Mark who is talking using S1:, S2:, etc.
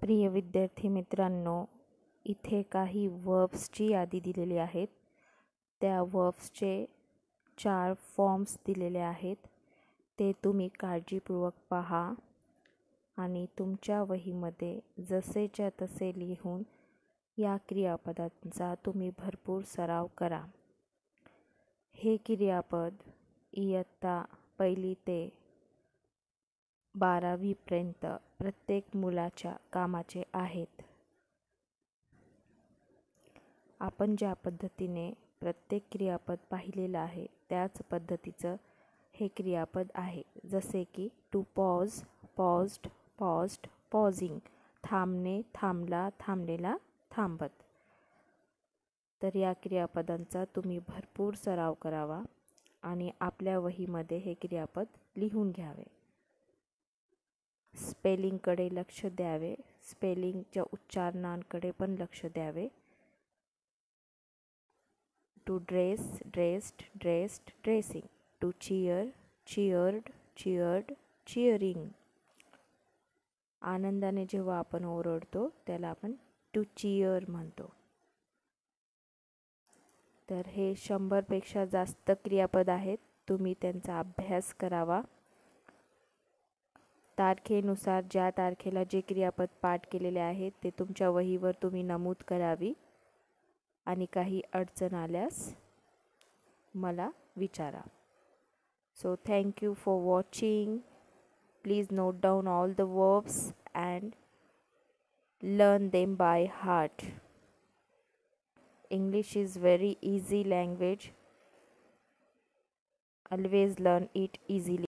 S1: प्रिय विद्यार्थी मित्रांनो, इथे काही वर्ब्सची यादी दिलेली आहेत. त्या वर्ब्सचे 4 फॉर्म्स दिलेले आहेत. ते तुम्ही काळजीपूर्वक पहा आणि तुमच्या वहीमध्ये जसेच्या तसे लिहून या क्रियापदांचा तुम्ही भरपूर सराव करा. हे क्रियापद इयत्ता 1ली ते 12वी पर्यंत प्रत्येक मुलाच्या कामाचे आहेत. आपण ज्या पद्धतीने प्रत्येक क्रियापद पाहिलेलं आहे त्याच पद्धतीचं हे क्रियापद आहे. जसे की to pause, paused, paused, pausing, थांबणे, थांबला, थांबलेला, थांबत. तर या क्रियापदांचा तुम्ही भरपूर सराव करावा आणि आपल्या वहीमध्ये हे क्रियापद लिहून घ्यावे. स्पेलिंगकडे लक्ष द्यावे, स्पेलिंगच्या उच्चारणांकडे पण लक्ष द्यावे. To dress, dressed, dressed, dressing. To cheer, cheered, cheered, cheering. आनंदाने जेव्हा आपण ओरडतो त्याला आपण टू चीयर म्हणतो. तर हे 100पेक्षा जास्त क्रियापद आहेत. तुम्ही त्यांचा अभ्यास करावा. तारखेनुसार ज्या तारखेला जे क्रियापद पाठ केलेले आहेत ते तुमच्या वहीवर तुम्ही नमूद करावी आणि काही अडचण आल्यास मला विचारा. So thank you for watching. Please note down all the verbs and learn them by heart. English is very easy language. Always learn it easily.